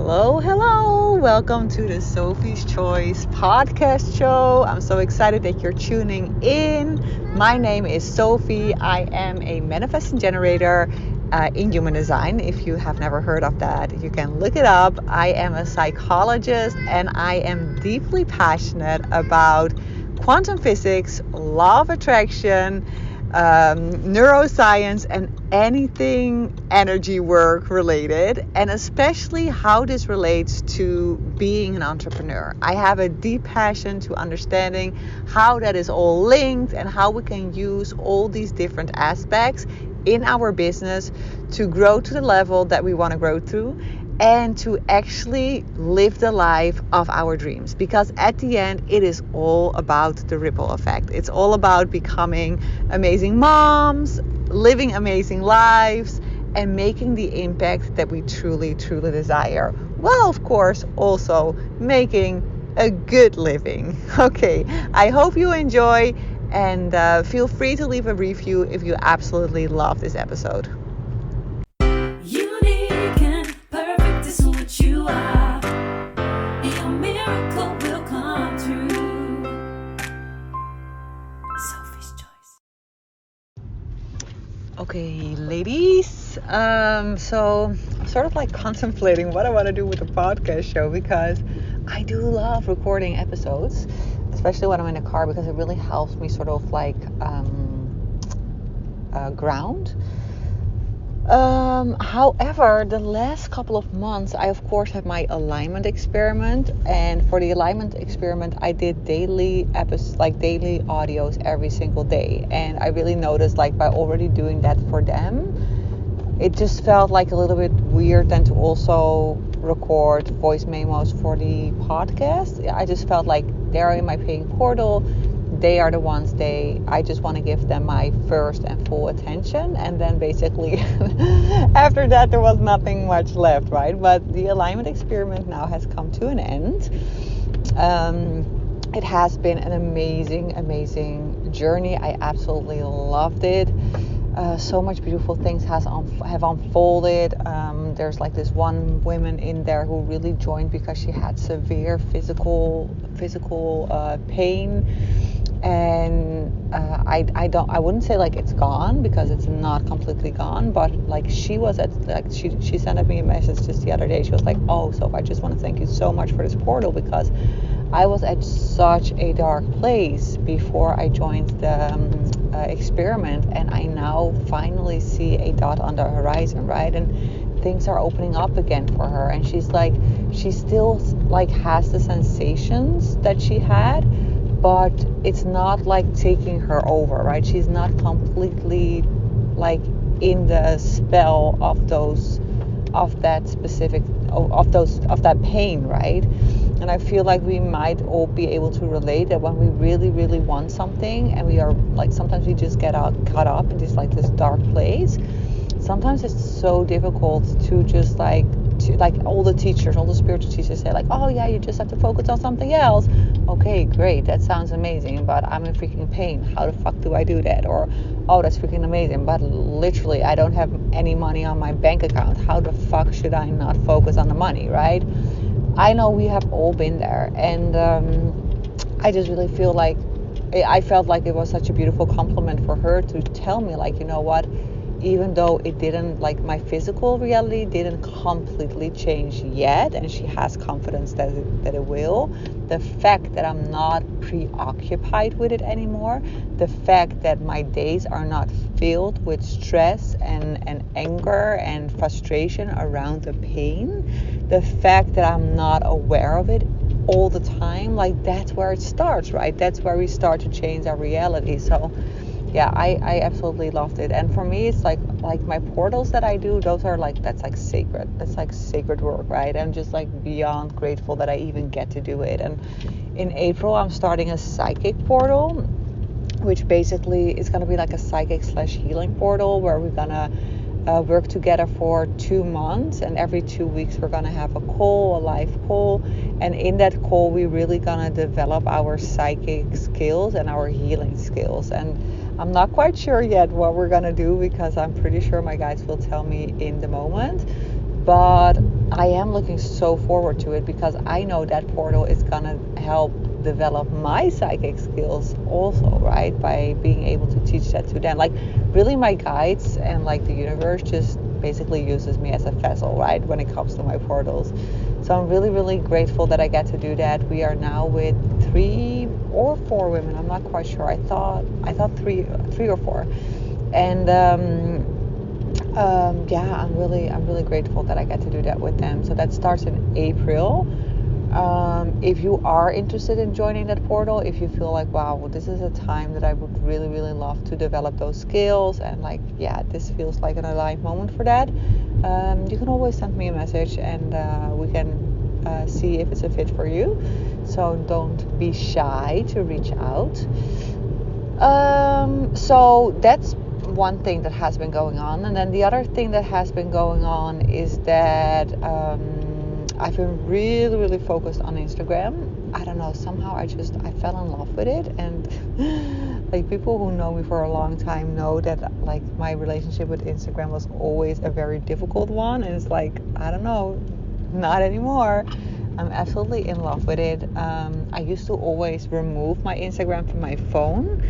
Hello, hello. Welcome to the Sophie's Choice podcast show. I'm so excited that you're tuning in. My name is Sophie. I am a manifesting generator in human design. If you have never heard of that, you can look it up. I am a psychologist and I am deeply passionate about quantum physics, law of attraction, neuroscience, and anything energy work related, and especially how this relates to being an entrepreneur. I have a deep passion to understanding how that is all linked and how we can use all these different aspects in our business to grow to the level that we want to grow to and to actually live the life of our dreams, because at the end it is all about the ripple effect. It's all about becoming amazing moms, living amazing lives, and making the impact that we truly desire, well, of course, also making a good living. Okay, I hope you enjoy, and feel free to leave a review if you absolutely love this episode. Unique and perfect is what you are. Your miracle will come true. Sophie's Choice. Okay, ladies. So I'm sort of like contemplating what I want to do with the podcast show, because I do love recording episodes, especially when I'm in a car, because it really helps me sort of like ground. However, the last couple of months, I of course had my alignment experiment, and for the alignment experiment, I did daily episodes, like daily audios every single day, and I really noticed, like, by already doing that for them, it just felt like a little bit weird then to also record voice memos for the podcast. I just felt like they're in my paying portal. They are the ones I just want to give them my first and full attention, and then basically after that there was nothing much left, right? But the alignment experiment now has come to an end. It has been an amazing journey. I absolutely loved it. So much beautiful things have unfolded. There's like this one woman in there who really joined because she had severe physical pain, and I wouldn't say like it's gone, because it's not completely gone, but like she sent me a message just the other day. She was like, "Oh, so I just want to thank you so much for this portal, because I was at such a dark place before I joined the experiment, and I now finally see a dot on the horizon, right? And things are opening up again for her, and she still like has the sensations that she had, but it's not like taking her over, right? She's not completely like in the spell of that pain, right? And I feel like we might all be able to relate that when we really want something, and we are like, sometimes we just get caught up in this dark place. Sometimes it's so difficult to just like all the spiritual teachers say, like, oh yeah, you just have to focus on something else. Okay, great, that sounds amazing, but I'm in freaking pain. How the fuck do I do that? Or, oh, that's freaking amazing, but literally I don't have any money on my bank account. How the fuck should I not focus on the money, right? I know we have all been there, and I just really feel like I felt like it was such a beautiful compliment for her to tell me, like, you know what, even though it didn't, like, my physical reality didn't completely change yet, and she has confidence that it will, the fact that I'm not preoccupied with it anymore, the fact that my days are not filled with stress and anger and frustration around the pain, the fact that I'm not aware of it all the time, like, that's where it starts, right? That's where we start to change our reality. So yeah, I absolutely loved it. And for me, it's like my portals that I do, those are like, that's like sacred work, right? I'm just like beyond grateful that I even get to do it. And in April, I'm starting a psychic portal, which basically is going to be like a psychic/healing portal, where we're going to work together for 2 months, and every 2 weeks we're going to have a live call, and in that call we're really going to develop our psychic skills and our healing skills. And I'm not quite sure yet what we're going to do, because I'm pretty sure my guides will tell me in the moment, but I am looking so forward to it because I know that portal is gonna help develop my psychic skills also, right? By being able to teach that to them. Like really my guides and like the universe just basically uses me as a vessel, right? When it comes to my portals. So I'm really, really grateful that I get to do that. We are now with 3 or 4 women. I'm not quite sure. I thought 3 or 4. And yeah, I'm really grateful that I get to do that with them. So that starts in April. If you are interested in joining that portal, if you feel like, wow, well, this is a time that I would really, really love to develop those skills, and like, yeah, this feels like an aligned moment for that, you can always send me a message, and we can see if it's a fit for you. So don't be shy to reach out. So that's one thing that has been going on. And then the other thing that has been going on is that I've been really, really focused on Instagram. I don't know, somehow I fell in love with it. And like people who know me for a long time know that like my relationship with Instagram was always a very difficult one. And it's like, I don't know, not anymore. I'm absolutely in love with it. I used to always remove my Instagram from my phone.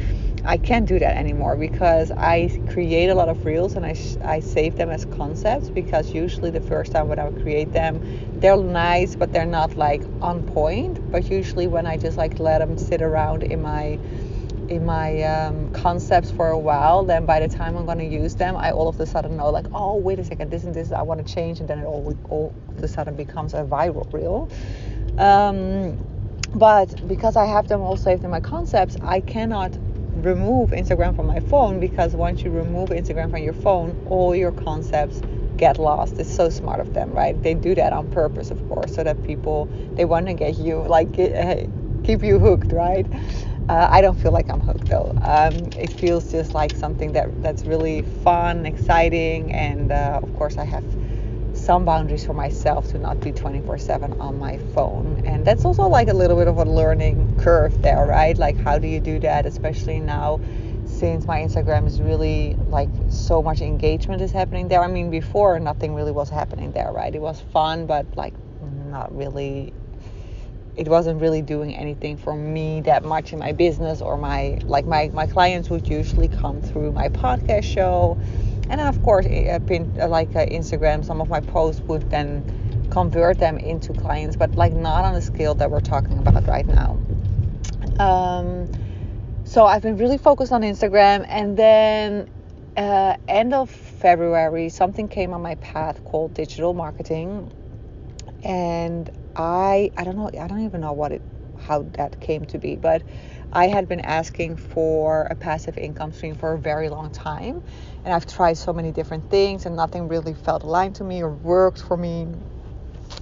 I can't do that anymore because I create a lot of reels and I save them as concepts, because usually the first time when I create them, they're nice, but they're not like on point. But usually when I just like let them sit around in my concepts for a while, then by the time I'm going to use them, I all of a sudden know like, oh, wait a second, this and this I want to change, and then it all of a sudden becomes a viral reel. But because I have them all saved in my concepts, I cannot remove Instagram from my phone, because once you remove Instagram from your phone, all your concepts get lost. It's so smart of them, right? They do that on purpose, of course, so that people, they want to get you like keep you hooked, right? I don't feel like I'm hooked though. It feels just like something that's really fun, exciting, and of course I have some boundaries for myself to not be 24/7 on my phone. And that's also like a little bit of a learning curve there, right? Like how do you do that, especially now since my Instagram is really like so much engagement is happening there. I mean, before nothing really was happening there, right? It was fun, but like not really, it wasn't really doing anything for me that much in my business, or my clients would usually come through my podcast show. And then of course, Instagram, some of my posts would then convert them into clients, but like not on the scale that we're talking about right now. So I've been really focused on Instagram, and then end of February, something came on my path called digital marketing, and I don't even know how that came to be, but I had been asking for a passive income stream for a very long time, and I've tried so many different things, and nothing really felt aligned to me or worked for me.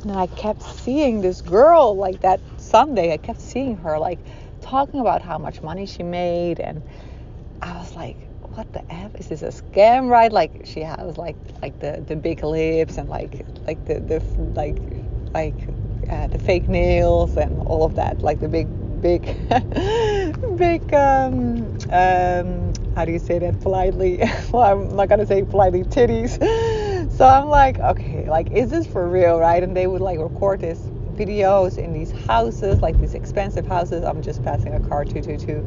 And I kept seeing this girl, like that Sunday, I kept seeing her like talking about how much money she made, and I was like, what the F, is this a scam, right? Like she has like the big lips and like the fake nails and all of that, like the big how do you say that politely? Well, I'm not gonna say politely, titties. So I'm like, okay, like is this for real, right? And they would like record these videos in these houses, like these expensive houses. I'm just passing a car 222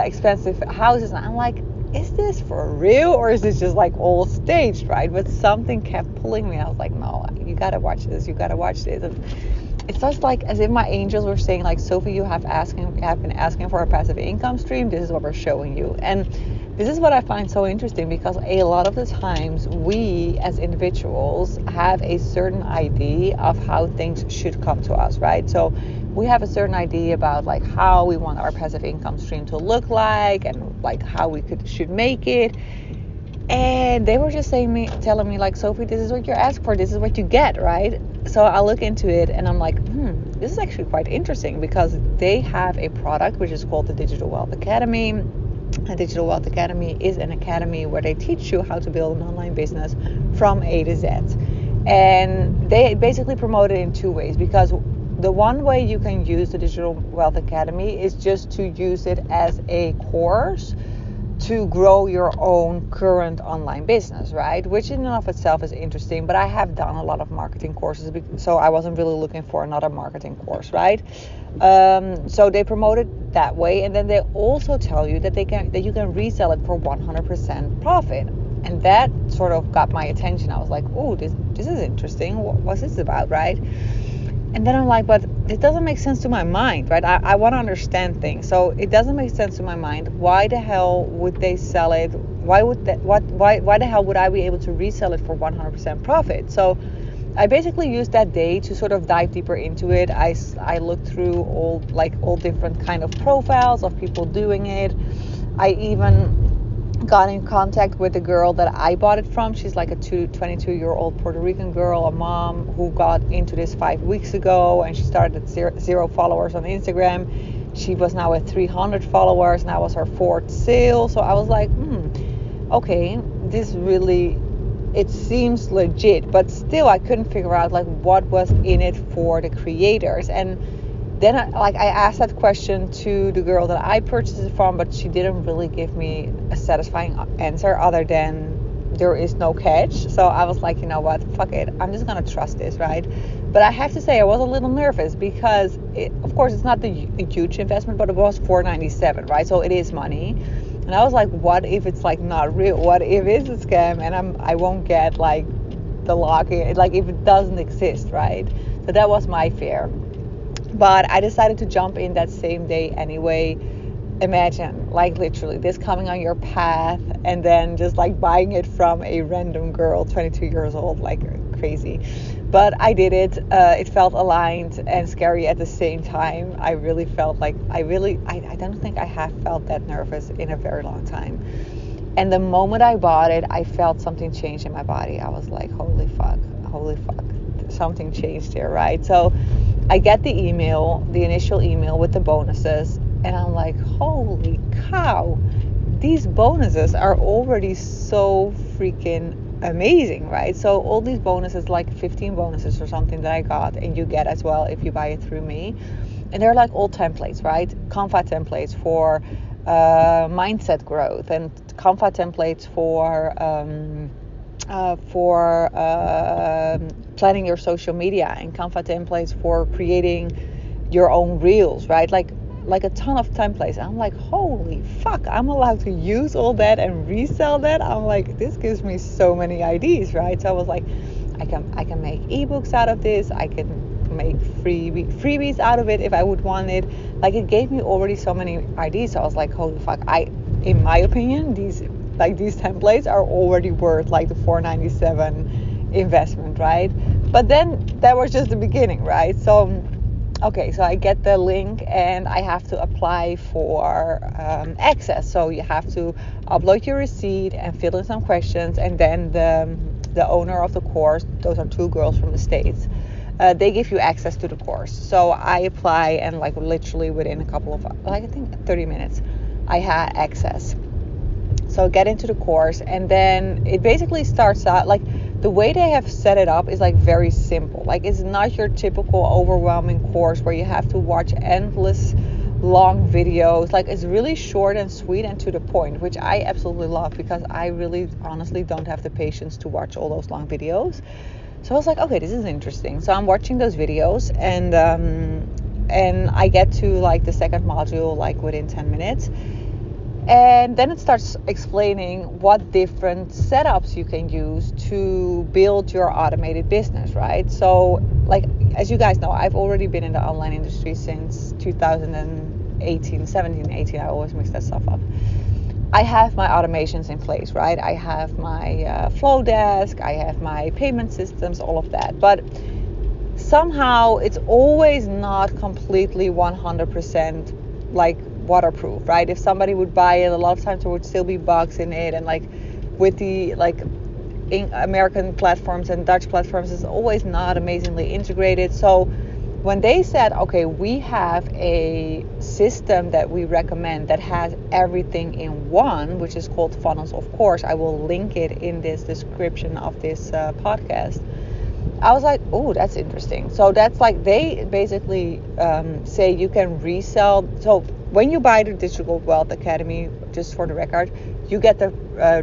expensive houses, and I'm like, is this for real, or is this just like all staged, right? But something kept pulling me. I was like, no, you gotta watch this. And it's just like as if my angels were saying, like, Sophie, you have been asking for a passive income stream. This is what we're showing you. And this is what I find so interesting, because a lot of the times we as individuals have a certain idea of how things should come to us, right? So we have a certain idea about like how we want our passive income stream to look like, and like how we should make it. And they were just telling me like, Sophie, this is what you're asking for, this is what you get, right? So I look into it and I'm like, this is actually quite interesting, because they have a product which is called the Digital Wealth Academy. The Digital Wealth Academy is an academy where they teach you how to build an online business from A to Z. And they basically promote it in 2 ways, because the one way you can use the Digital Wealth Academy is just to use it as a course to grow your own current online business, right? Which in and of itself is interesting, but I have done a lot of marketing courses, so I wasn't really looking for another marketing course, right? So they promote it that way, and then they also tell you that you can resell it for 100% profit, and that sort of got my attention. I was like, oh, this is interesting. What's this about, right? And then I'm like, but it doesn't make sense to my mind, right? I want to understand things. So it doesn't make sense to my mind. Why the hell would they sell it? Why the hell would I be able to resell it for 100% profit? So I basically used that day to sort of dive deeper into it. I looked through all different kind of profiles of people doing it. I even got in contact with the girl that I bought it from. She's like a 22-year-old Puerto Rican girl, a mom who got into this 5 weeks ago, and she started at zero followers on Instagram. She was now at 300 followers, and that was her 4th sale. So I was like, okay, this really, it seems legit, but still I couldn't figure out like what was in it for the creators. And then I asked that question to the girl that I purchased it from, but she didn't really give me a satisfying answer other than there is no catch. So I was like, you know what, fuck it, I'm just gonna trust this, right? But I have to say I was a little nervous because of course it's not a huge investment, but it was $497, right? So it is money. And I was like, what if it's like not real? What if it's a scam and I won't get like the login, like if it doesn't exist, right? So that was my fear. But I decided to jump in that same day anyway. Imagine, like literally this coming on your path and then just like buying it from a random girl, 22 years old, like crazy. But I did it. It felt aligned and scary at the same time. I really felt like I don't think I have felt that nervous in a very long time. And the moment I bought it, I felt something change in my body. I was like, holy fuck, something changed here, right? So I get the initial email with the bonuses, and I'm like, holy cow, these bonuses are already so freaking amazing, right? So all these bonuses, like 15 bonuses or something that I got, and you get as well if you buy it through me. And they're like all templates, right? Canva templates for mindset growth, and Canva templates for planning your social media, and Canva templates for creating your own reels, right? Like a ton of templates. I'm like, holy fuck, I'm allowed to use all that and resell that. I'm like, this gives me so many ideas, right? So I was like, I can make ebooks out of this. I can make freebies out of it if I would want it. Like it gave me already so many ideas. So I was like, holy fuck, in my opinion, these templates are already worth like the $497 investment, right? But then that was just the beginning, right? So okay, so I get the link and I have to apply for access. So you have to upload your receipt and fill in some questions, and then the owner of the course, those are 2 girls from the States, they give you access to the course. So I apply, and like literally within a couple of, like I think 30 minutes, I had access. So get into the course, and then it basically starts out like the way they have set it up is like very simple. Like it's not your typical overwhelming course where you have to watch endless long videos. Like it's really short and sweet and to the point, which I absolutely love because I really honestly don't have the patience to watch all those long videos. So I was like, okay, this is interesting. So I'm watching those videos, and I get to like the second module like within 10 minutes. And then it starts explaining what different setups you can use to build your automated business, right? So, like, as you guys know, I've already been in the online industry since 17, 18. I always mix that stuff up. I have my automations in place, right? I have my flow desk, I have my payment systems, all of that. But somehow it's always not completely 100% like waterproof, right? If somebody would buy it, a lot of times there would still be bugs in it, and like with the American platforms and Dutch platforms, it's always not amazingly integrated. So when they said, okay, we have a system that we recommend that has everything in one, which is called Funnels, of course, I will link it in this description of this podcast. I was like, oh, that's interesting. So that's like, they basically say you can resell. So when you buy the Digital Wealth Academy, just for the record, you get the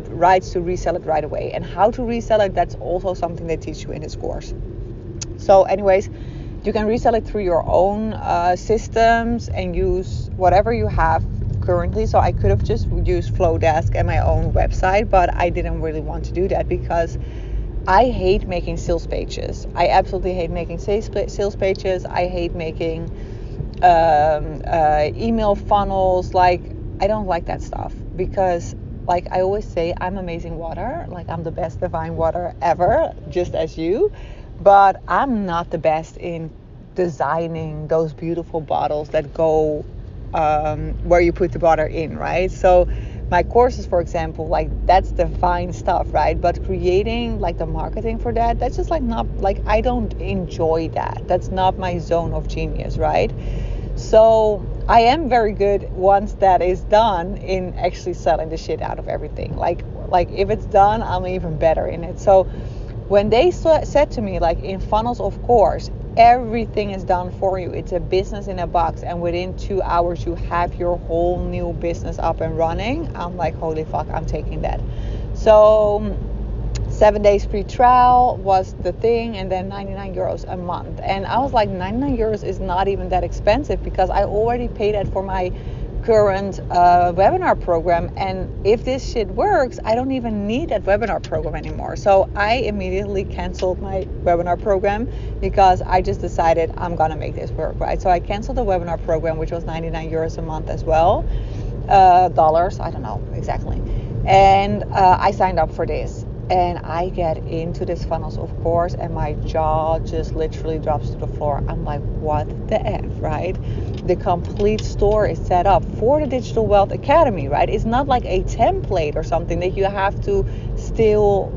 rights to resell it right away. And how to resell it, that's also something they teach you in this course. So anyways, you can resell it through your own systems and use whatever you have currently. So I could have just used Flowdesk and my own website, but I didn't really want to do that because I hate making sales pages. I absolutely hate making sales pages. I hate making email funnels. Like, I don't like that stuff because, like I always say, I'm amazing water. Like, I'm the best divine water ever, just as you. But I'm not the best in designing those beautiful bottles that go where you put the water in, right? So my courses, for example, like that's divine stuff, right? But creating like the marketing for that, that's just like not like, I don't enjoy that. That's not my zone of genius, right? So I am very good once that is done in actually selling the shit out of everything. Like if it's done, I'm even better in it. So when they said to me, like, in Funnels, of course, everything is done for you. It's a business in a box, and within 2 hours you have your whole new business up and running. I'm like, holy fuck, I'm taking that. So 7 days free trial was the thing, and then 99 euros a month. And I was like, 99 euros is not even that expensive because I already paid that for my current webinar program, and if this shit works, I don't even need that webinar program anymore. So I immediately canceled my webinar program because I just decided I'm gonna make this work, right? So I canceled the webinar program, which was 99 euros a month as well, dollars, I don't know exactly, and I signed up for this. And I get into this Funnels, of course, and my jaw just literally drops to the floor. I'm like, what the F, right? The complete store is set up for the Digital Wealth Academy, right? It's not like a template or something that you have to still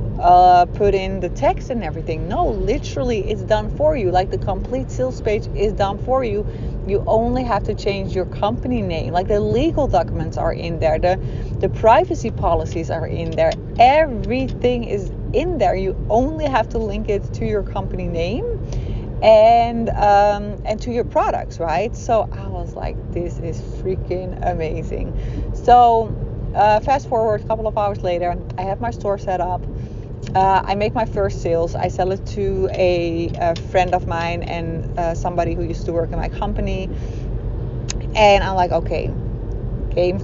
put in the text and everything. No, literally it's done for you. Like, the complete sales page is done for you. You only have to change your company name. Like, the legal documents are in there. The privacy policies are in there. Everything is in there. You only have to link it to your company name and to your products, right? So I was like, this is freaking amazing. So fast forward a couple of hours later, I have my store set up. I make my first sales. I sell it to a friend of mine and somebody who used to work in my company. And I'm like, okay, game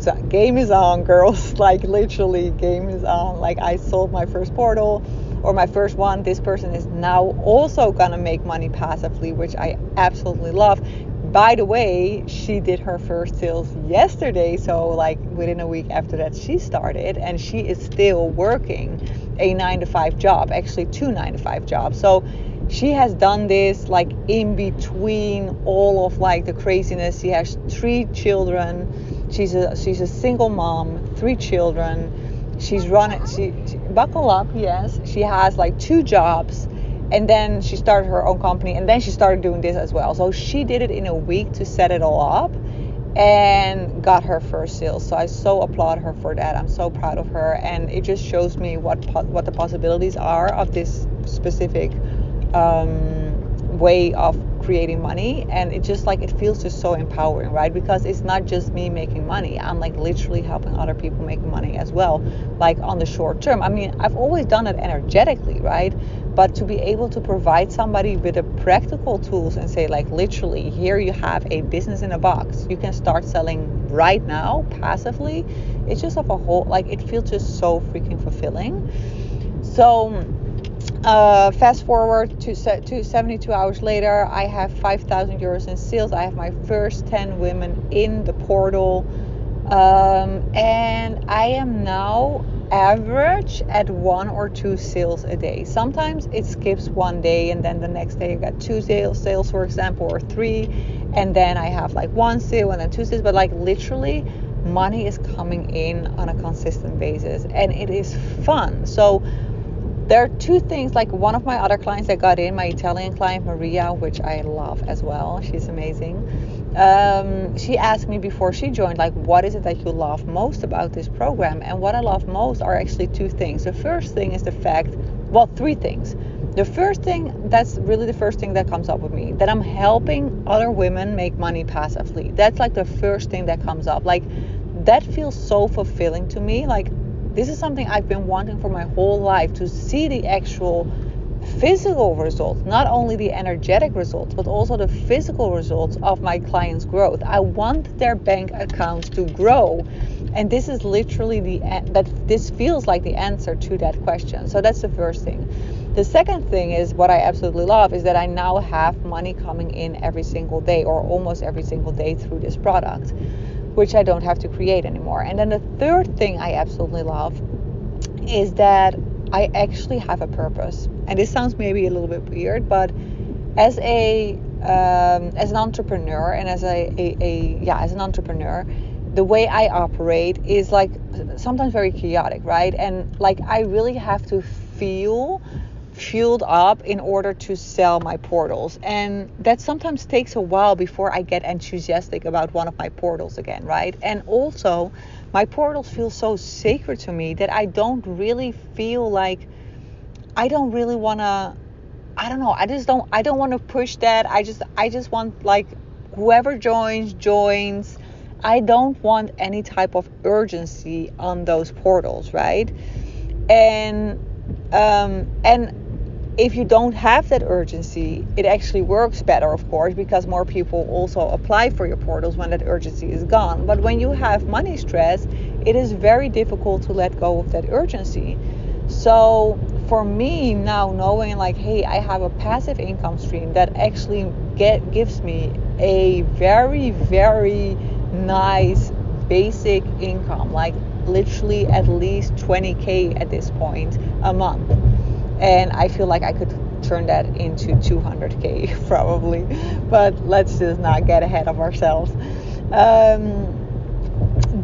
is on, girls. Like, literally, game is on. Like, I sold my first portal, or my first one. This person is now also gonna make money passively, which I absolutely love. By the way, she did her first sales yesterday, so like within a week after that she started, and she is still working a 9-to-5 job, actually 2 9-to-5 jobs. So she has done this like in between all of like the craziness. She has 3 children. She's a single mom, 3 children. She's running. She buckle up, yes. She has like 2 jobs. And then she started her own company, and then she started doing this as well. So she did it in a week to set it all up and got her first sales. So I so applaud her for that. I'm so proud of her, and it just shows me what the possibilities are of this specific way of creating money. And it just like, it feels just so empowering, right? Because it's not just me making money. I'm like literally helping other people make money as well, like on the short term. I mean, I've always done it energetically, right? But to be able to provide somebody with the practical tools and say, like, literally, here you have a business in a box. You can start selling right now passively. It's just of a whole, like, it feels just so freaking fulfilling. So fast forward to 72 hours later, I have 5,000 euros in sales. I have my first 10 women in the portal. And I am now average at 1 or 2 sales a day. Sometimes it skips one day, and then the next day I got 2 sales, for example, or 3, and then I have like 1 sale and then 2 sales. But like literally, money is coming in on a consistent basis, and it is fun. So there are 2 things. Like, one of my other clients that got in, my Italian client Maria, which I love as well, she's amazing. She asked me before she joined, like, what is it that you love most about this program? And what I love most are actually 2 things. The first thing is the fact, well, 3 things. The first thing, that's really the first thing that comes up with me, that I'm helping other women make money passively. That's like the first thing that comes up. Like, that feels so fulfilling to me. Like, this is something I've been wanting for my whole life, to see the actual physical results, not only the energetic results, but also the physical results of my clients' growth. I want their bank accounts to grow. And this is literally this feels like the answer to that question. So that's the first thing. The second thing is, what I absolutely love is that I now have money coming in every single day, or almost every single day, through this product, which I don't have to create anymore. And then the third thing I absolutely love is that I actually have a purpose. And this sounds maybe a little bit weird, but as an entrepreneur, and as an entrepreneur, the way I operate is like sometimes very chaotic, right? And like I really have to feel fueled up in order to sell my portals, and that sometimes takes a while before I get enthusiastic about one of my portals again, right? And also my portals feel so sacred to me that I don't really feel like I don't really want to, I don't know, I don't want to push that. I just want, like, whoever joins. I don't want any type of urgency on those portals, right? And if you don't have that urgency, it actually works better, of course, because more people also apply for your portals when that urgency is gone. But when you have money stress, it is very difficult to let go of that urgency. So for me now, knowing like, hey, I have a passive income stream that actually gives me a very, very nice basic income, like literally at least 20K at this point a month. And I feel like I could turn that into 200K probably, but let's just not get ahead of ourselves.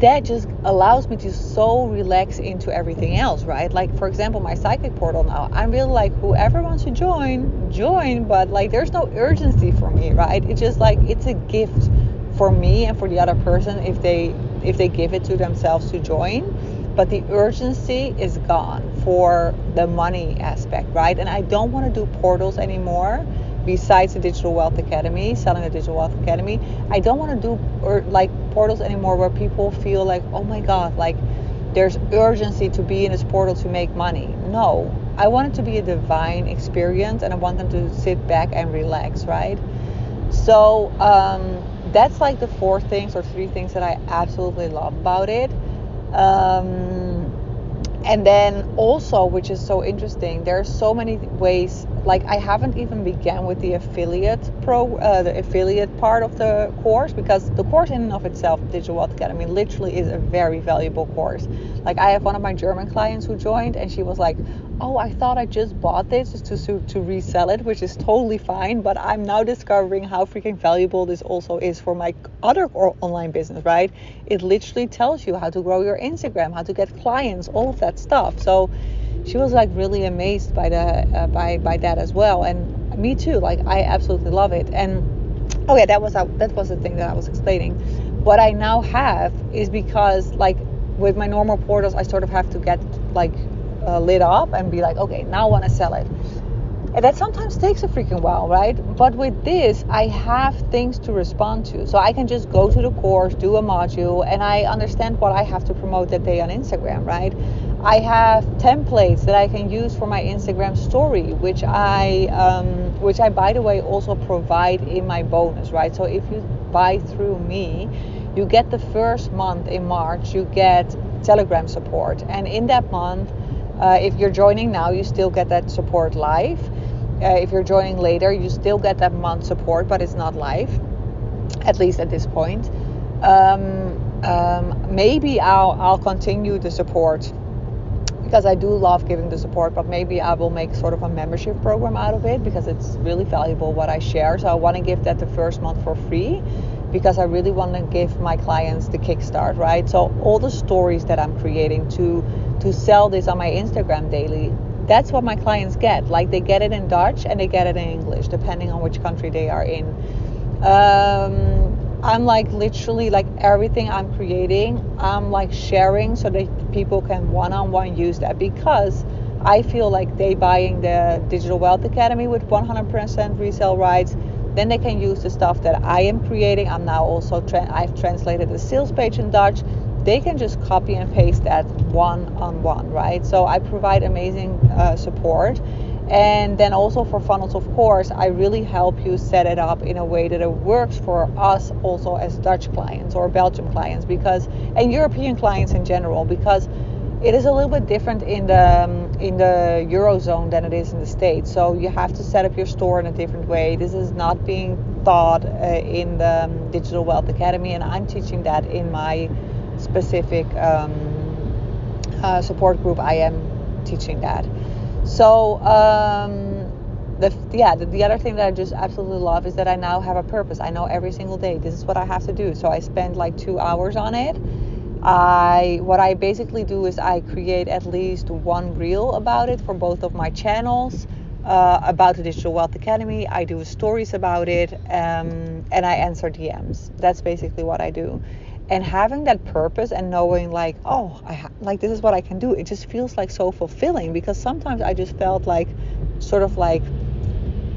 That just allows me to so relax into everything else, right? Like, for example, my psychic portal now, I'm really like, whoever wants to join, but like there's no urgency for me, right? It's just like, it's a gift for me and for the other person if they give it to themselves to join. But the urgency is gone for the money aspect, right? And I don't want to do portals anymore. Besides the Digital Wealth Academy, selling the Digital Wealth Academy, I don't want to do portals anymore where people feel like, oh my God, like there's urgency to be in this portal to make money. No, I want it to be a divine experience, and I want them to sit back and relax, right? So that's like the 4 things or 3 things that I absolutely love about it. And then also, which is so interesting, there are so many ways. Like, I haven't even began with the affiliate part of the course, because the course in and of itself, Digital Wealth Academy, literally is a very valuable course. Like, I have one of my German clients who joined, and she was like, oh, I thought I just bought this just to resell it, which is totally fine, but I'm now discovering how freaking valuable this also is for my other online business, right? It literally tells you how to grow your Instagram, how to get clients, all of that stuff. So she was like really amazed by that as well, and me too. Like, I absolutely love it. And okay, that was the thing that I was explaining. What I now have is, because like with my normal portals, I sort of have to get like lit up and be like, okay, now I want to sell it. And that sometimes takes a freaking while, right? But with this, I have things to respond to. So I can just go to the course, do a module, and I understand what I have to promote that day on Instagram, right? I have templates that I can use for my Instagram story, which I by the way also provide in my bonus, right? So if you buy through me, you get the first month in March, you get Telegram support. And in that month, if you're joining now, you still get that support live. If you're joining later, you still get that month support, but it's not live, at least at this point. Maybe I'll continue the support, because I do love giving the support, but maybe I will make sort of a membership program out of it, because it's really valuable what I share. So I want to give that the first month for free, because I really want to give my clients the kickstart, right? So all the stories that I'm creating to sell this on my Instagram daily, that's what my clients get. Like, they get it in Dutch and they get it in English, depending on which country they are in. I'm like literally, like, everything I'm creating, I'm like sharing so that people can one-on-one use that, because I feel like they buying the Digital Wealth Academy with 100% resale rights, then they can use the stuff that I am creating. I'm now also I've translated the sales page in Dutch. they can just copy and paste that one-on-one, right? So I provide amazing support. And then also for funnels, of course, I really help you set it up in a way that it works for us also as Dutch clients or Belgian clients, because, and European clients in general, because it is a little bit different in the Eurozone than it is in the States. So you have to set up your store in a different way. This is not being taught in the Digital Wealth Academy, and I'm teaching that in my specific support group. I am teaching that. So the other thing that I just absolutely love is that I now have a purpose. I know every single day this is what I have to do. So I spend like 2 hours on it. What I basically do is I create at least one reel about it for both of my channels, about the Digital Wealth Academy. I do stories about it, and I answer DMs. That's basically what I do. And having that purpose and knowing like, oh, like this is what I can do, it just feels like so fulfilling, because sometimes I just felt like sort of like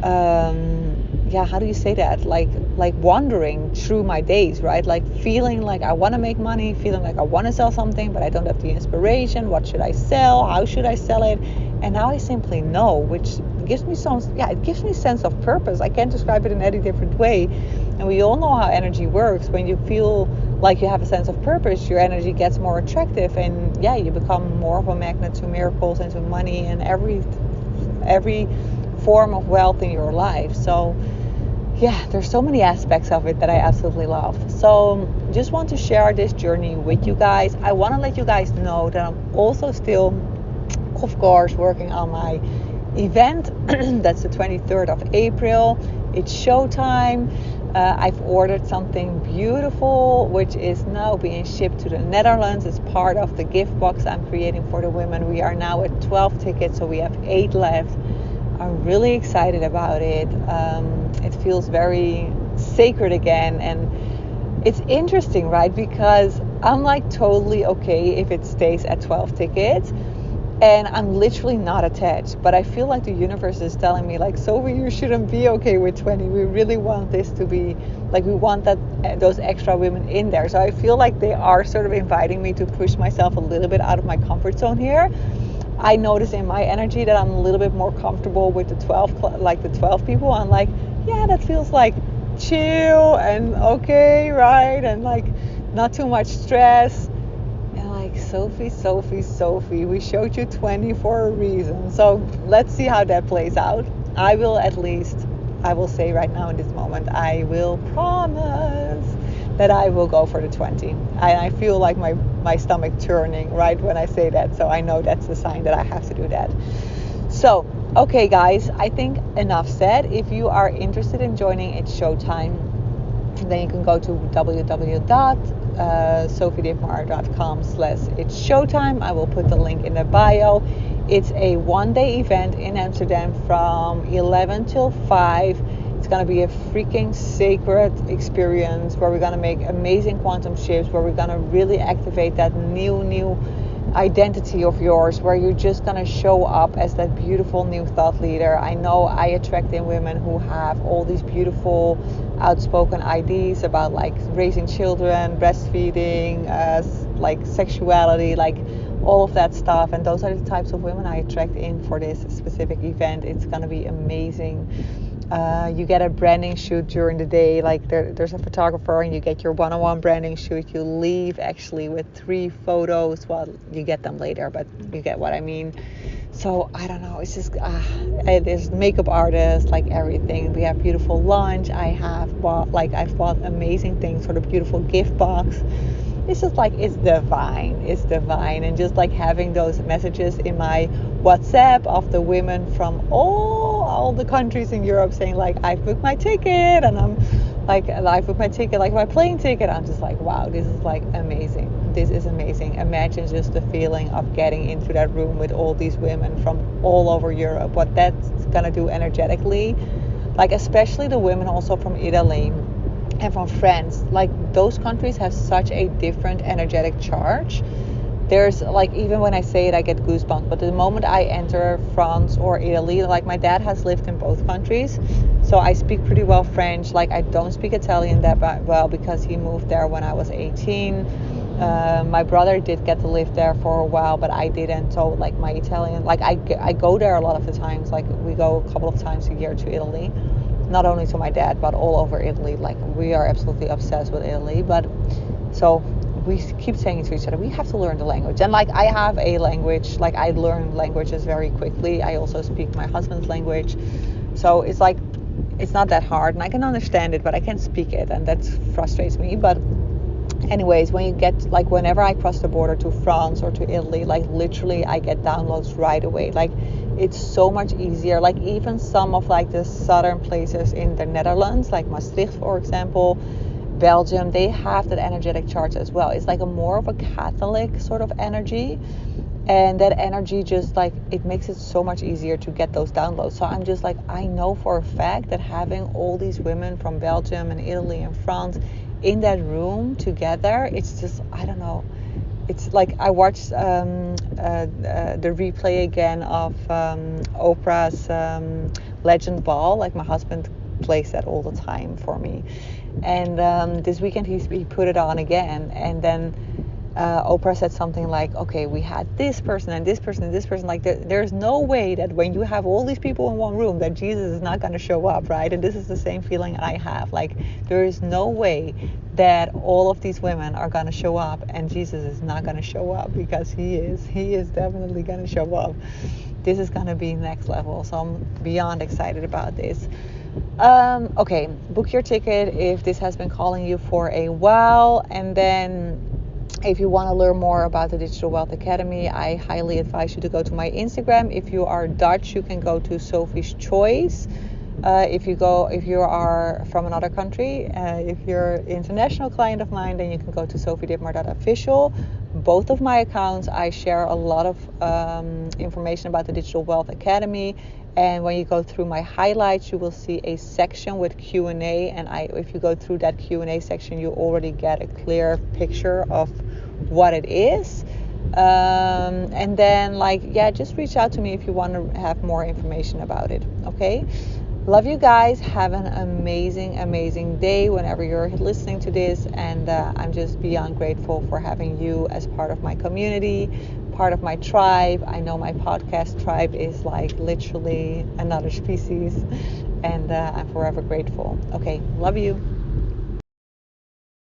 how do you say that, like wandering through my days, right? Like feeling like I want to make money, feeling like I want to sell something, but I don't have the inspiration. What should I sell? How should I sell it? And now I simply know, which gives me it gives me a sense of purpose. I can't describe it in any different way. And we all know how energy works. When you feel like you have a sense of purpose, your energy gets more attractive, and you become more of a magnet to miracles and to money and every form of wealth in your life. So there's so many aspects of it that I absolutely love. So just want to share this journey with you guys. I want to let you guys know that I'm also still, of course, working on my event. That's the 23rd of April. It's showtime. I've ordered something beautiful, which is now being shipped to the Netherlands. It's part of the gift box I'm creating for the women. We are now at 12 tickets, so we have 8 left. I'm really excited about it. It feels very sacred again, and it's interesting, right? Because I'm like totally okay if it stays at 12 tickets, and I'm literally not attached. But I feel like the universe is telling me, like, Sophie, you shouldn't be okay with 20. We really want this to be like, we want those extra women in there. So I feel like they are sort of inviting me to push myself a little bit out of my comfort zone here. I notice in my energy that I'm a little bit more comfortable with the 12 people. I'm like, that feels like chill and okay, right? And like not too much stress. And like, Sophie, we showed you 20 for a reason. So let's see how that plays out. I will say right now in this moment, I will promise that I will go for the 20. And I feel like my stomach turning right when I say that. So I know that's the sign that I have to do that. So, okay guys, I think enough said. If you are interested in joining, it's showtime. Then you can go to www.sophiediepmar.com/it's showtime. I will put the link in the bio. It's a 1-day event in Amsterdam from 11 till 5. It's going to be a freaking sacred experience where we're going to make amazing quantum shifts, where we're going to really activate that new identity of yours, where you're just going to show up as that beautiful new thought leader. I know I attract in women who have all these beautiful outspoken ideas about like raising children, breastfeeding, like sexuality, like all of that stuff. And those are the types of women I attract in for this specific event. It's going to be amazing. You get a branding shoot during the day, like there's a photographer, and you get your one-on-one branding shoot. You leave actually with 3 photos. Well, you get them later, but you get what I mean. So I don't know, it's just there's makeup artists, like everything. We have beautiful lunch. I've bought amazing things for the beautiful gift box. It's just like, it's divine. And just like having those messages in my WhatsApp of the women from all the countries in Europe saying like, I've booked my ticket, and I'm like, I've booked my ticket, like my plane ticket. I'm just like, wow, this is like amazing. This is amazing. Imagine just the feeling of getting into that room with all these women from all over Europe, what that's gonna do energetically. Like especially the women also from Italy and from France. Like those countries have such a different energetic charge. There's like, even when I say it, I get goosebumps. But the moment I enter France or Italy, like my dad has lived in both countries, so I speak pretty well French. Like I don't speak Italian that well because he moved there when I was 18. My brother did get to live there for a while, but I didn't. So like my Italian, like I go there a lot of the times. Like we go a couple of times a year to Italy, not only to my dad, but all over Italy. Like we are absolutely obsessed with Italy. But so we keep saying to each other, we have to learn the language. And like I have a language, like I learn languages very quickly. I also speak my husband's language. So it's like, it's not that hard, and I can understand it, but I can't speak it, and that frustrates me. But anyways, when you get, like whenever I cross the border to France or to Italy, like literally I get downloads right away. Like it's so much easier. Like even some of like the southern places in the Netherlands, like Maastricht, for example, Belgium, they have that energetic charge as well. It's like a more of a Catholic sort of energy. And that energy just like, it makes it so much easier to get those downloads. So I'm just like, I know for a fact that having all these women from Belgium and Italy and France in that room together, it's just, I don't know. It's like I watched the replay again of Oprah's Legend Ball. Like my husband plays that all the time for me. And this weekend he put it on again. And then Oprah said something like, okay, we had this person and this person and this person. Like there's no way that when you have all these people in one room that Jesus is not going to show up, right? And this is the same feeling I have. Like there is no way that all of these women are going to show up and Jesus is not going to show up, because he is definitely going to show up. This is going to be next level. So I'm beyond excited about this. Okay, book your ticket if this has been calling you for a while. And then if you want to learn more about the Digital Wealth Academy, I highly advise you to go to my Instagram. If you are Dutch, you can go to Sophie's Choice. If you are from another country, if you're an international client of mine, then you can go to sophieditmar.official. Both of my accounts, I share a lot of information about the Digital Wealth Academy. And when you go through my highlights, you will see a section with Q&A. And if you go through that Q&A section, you already get a clear picture of what it is. And then just reach out to me if you want to have more information about it. Okay. Love you guys. Have an amazing, amazing day whenever you're listening to this. And I'm just beyond grateful for having you as part of my community, part of my tribe. I know my podcast tribe is like literally another species. And I'm forever grateful. Okay. Love you.